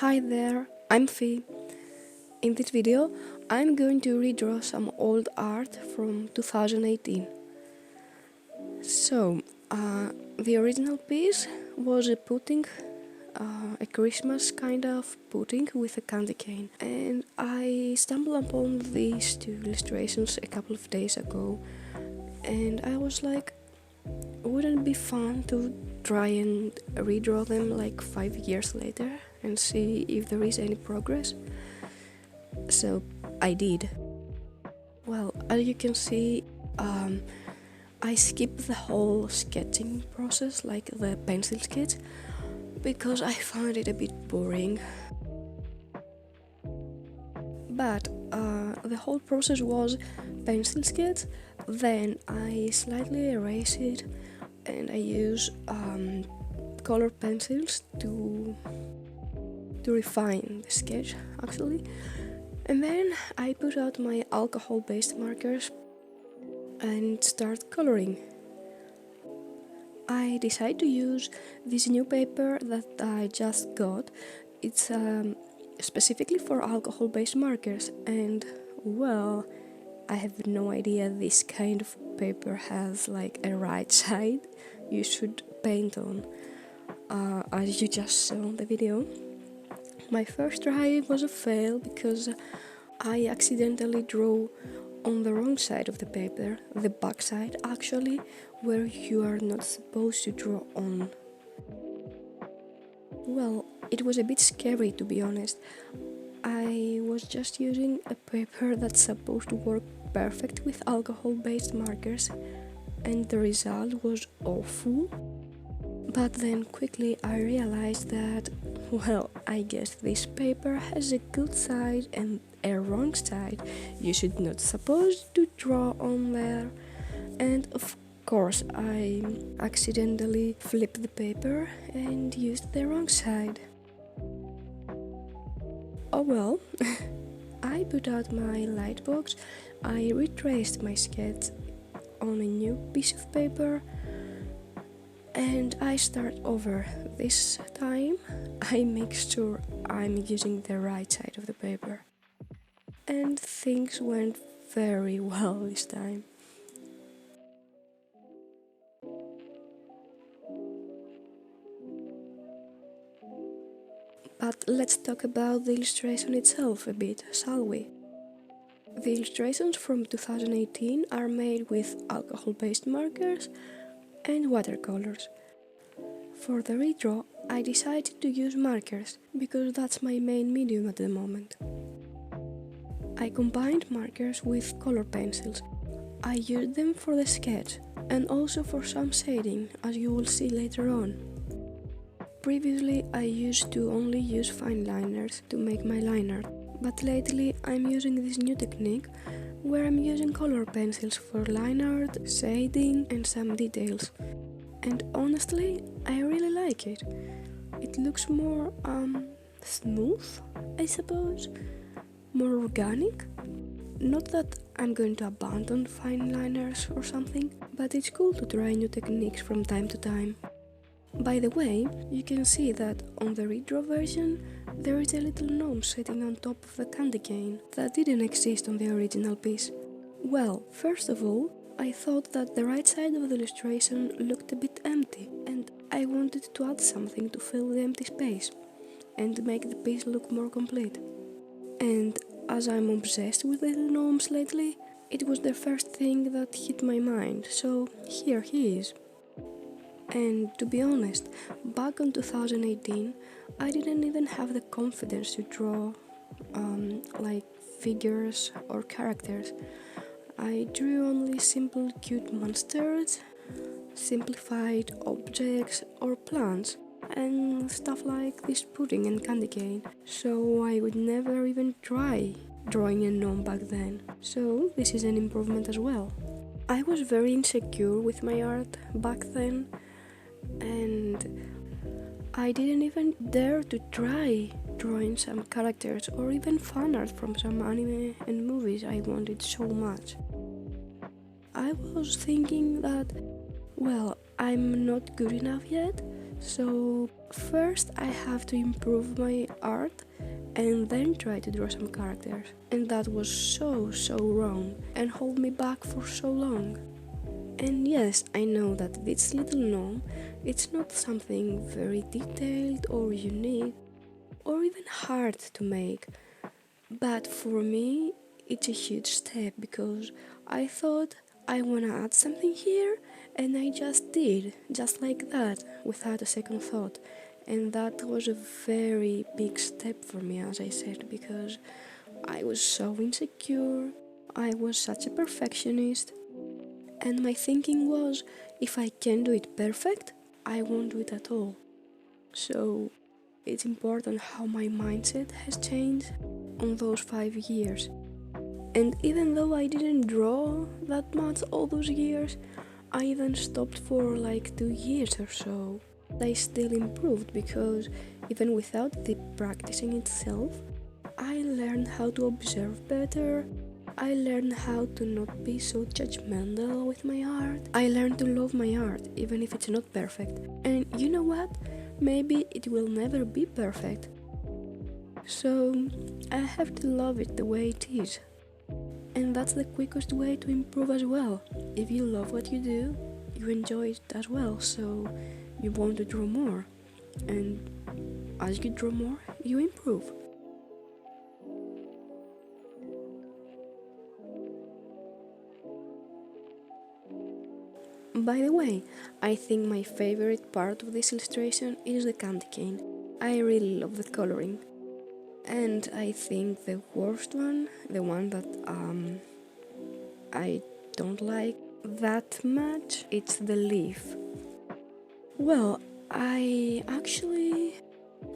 Hi there, I'm Phie. In this video, I'm going to redraw some old art from 2018. So, the original piece was a pudding, a Christmas kind of pudding with a candy cane. And I stumbled upon these two illustrations a couple of days ago, and I was like, wouldn't it be fun to try and redraw them like 5 years later and see if there is any progress? So I did. Well, as you can see, I skipped the whole sketching process, like the pencil sketch, because I found it a bit boring. But the whole process was pencil sketch, then I slightly erase it and I use color pencils to refine the sketch actually. And then I put out my alcohol-based markers and start coloring. I decided to use this new paper that I just got. It's specifically for alcohol-based markers, and well, I have no idea this kind of paper has like a right side you should paint on, as you just saw in the video. My first try was a fail because I accidentally drew on the wrong side of the paper, the back side actually, where you are not supposed to draw on. Well, it was a bit scary, to be honest. I was just using a paper that's supposed to work perfect with alcohol-based markers, and the result was awful. But then quickly I realized that, well, I guess this paper has a good side and a wrong side. You should not supposed to draw on there. And of course I accidentally flipped the paper and used the wrong side. Oh well. I put out my light box, I retraced my sketch on a new piece of paper, and I start over. This time I make sure I'm using the right side of the paper. And things went very well this time. But let's talk about the illustration itself a bit, shall we? The illustrations from 2018 are made with alcohol-based markers and watercolors. For the redraw, I decided to use markers because that's my main medium at the moment. I combined markers with color pencils. I used them for the sketch and also for some shading, as you will see later on. Previously, I used to only use fine liners to make my line art, but lately I'm using this new technique where I'm using color pencils for line art, shading and some details. And honestly, I really like it. It looks more smooth, I suppose, more organic. Not that I'm going to abandon fine liners or something, but it's cool to try new techniques from time to time. By the way, you can see that on the Redraw version there is a little gnome sitting on top of the candy cane that didn't exist on the original piece. Well, first of all, I thought that the right side of the illustration looked a bit empty, and I wanted to add something to fill the empty space and make the piece look more complete. And as I'm obsessed with little gnomes lately, it was the first thing that hit my mind, so here he is. And to be honest, back in 2018, I didn't even have the confidence to draw like figures or characters. I drew only simple cute monsters, simplified objects or plants, and stuff like this pudding and candy cane. So I would never even try drawing a gnome back then. So this is an improvement as well. I was very insecure with my art back then, and I didn't even dare to try drawing some characters or even fan art from some anime and movies I wanted so much. I was thinking that, well, I'm not good enough yet, So first I have to improve my art and then try to draw some characters. And that was so wrong and hold me back for so long. And yes, I know that this little gnome, it's not something very detailed or unique or even hard to make. But for me, it's a huge step because I thought I wanna add something here and I just did, just like that, without a second thought. And that was a very big step for me, as I said, because I was so insecure, I was such a perfectionist, and my thinking was, if I can do it perfect, I won't do it at all. So it's important how my mindset has changed on those 5 years. And even though I didn't draw that much all those years, I even stopped for like 2 years or so. I still improved because even without the practicing itself, I learned how to observe better. I learned how to not be so judgmental with my art. I learned to love my art even if it's not perfect. And you know what? Maybe it will never be perfect. So I have to love it the way it is. And that's the quickest way to improve as well. If you love what you do, you enjoy it as well, so you want to draw more. And as you draw more, you improve. By the way, I think my favorite part of this illustration is the candy cane. I really love the coloring. And I think the worst one, the one that I don't like that much, it's the leaf. Well, I actually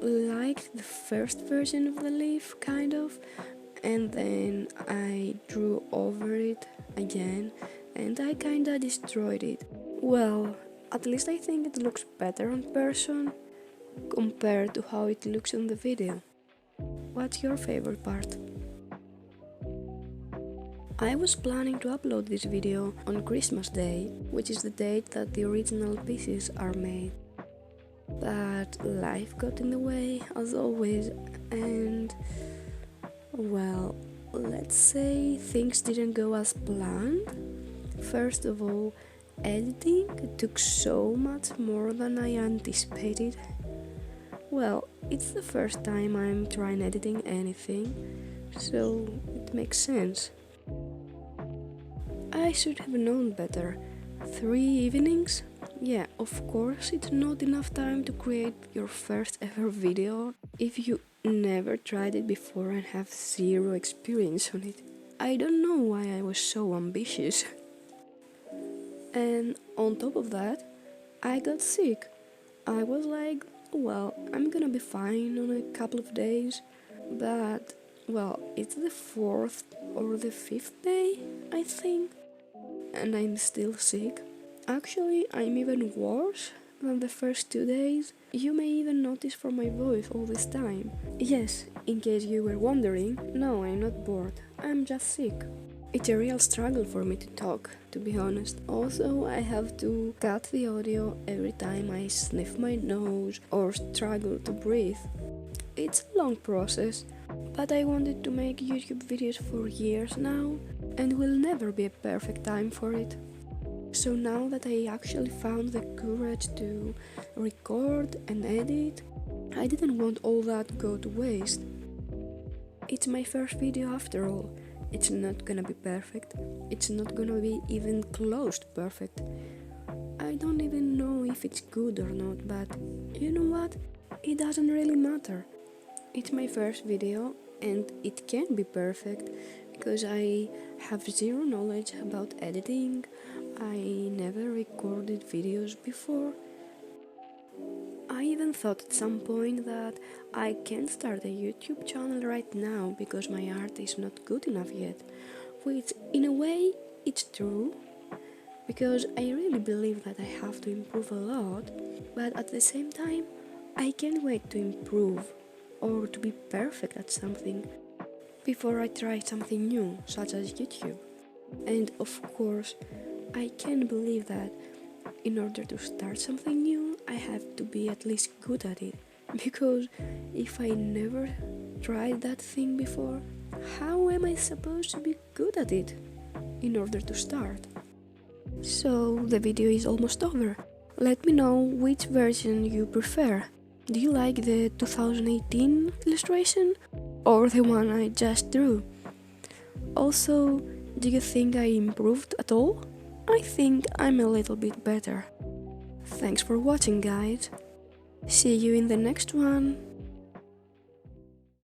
liked the first version of the leaf, kind of, and then I drew over it again and I kinda destroyed it. Well, at least I think it looks better on person compared to how it looks on the video. What's your favorite part? I was planning to upload this video on Christmas Day, which is the date that the original pieces are made. But life got in the way, as always, and well, let's say things didn't go as planned. First of all, editing took so much more than I anticipated. Well, it's the first time I'm trying editing anything, so it makes sense. I should have known better. 3 evenings? Yeah, of course it's not enough time to create your first ever video if you never tried it before and have zero experience on it. I don't know why I was so ambitious. And on top of that, I got sick. I was like, well, I'm gonna be fine on a couple of days, but, well, it's the 4th or the 5th day, I think, and I'm still sick. Actually, I'm even worse than the first 2 days. You may even notice from my voice all this time. Yes, in case you were wondering, no, I'm not bored, I'm just sick. It's a real struggle for me to talk, to be honest. Also, I have to cut the audio every time I sniff my nose or struggle to breathe. It's a long process, but I wanted to make YouTube videos for years now, and will never be a perfect time for it. So now that I actually found the courage to record and edit, I didn't want all that go to waste. It's my first video after all. It's not gonna be perfect. It's not gonna be even close to perfect. I don't even know if it's good or not, but you know what? It doesn't really matter. It's my first video and it can be perfect because I have zero knowledge about editing. I never recorded videos before. I even thought at some point that I can't start a YouTube channel right now because my art is not good enough yet, which in a way it's true, because I really believe that I have to improve a lot, but at the same time I can't wait to improve or to be perfect at something before I try something new, such as YouTube. And of course, I can't believe that in order to start something new, I have to be at least good at it, because if I never tried that thing before, how am I supposed to be good at it in order to start? So the video is almost over. Let me know which version you prefer. Do you like the 2018 illustration or the one I just drew? Also, do you think I improved at all? I think I'm a little bit better. Thanks for watching, guys. See you in the next one.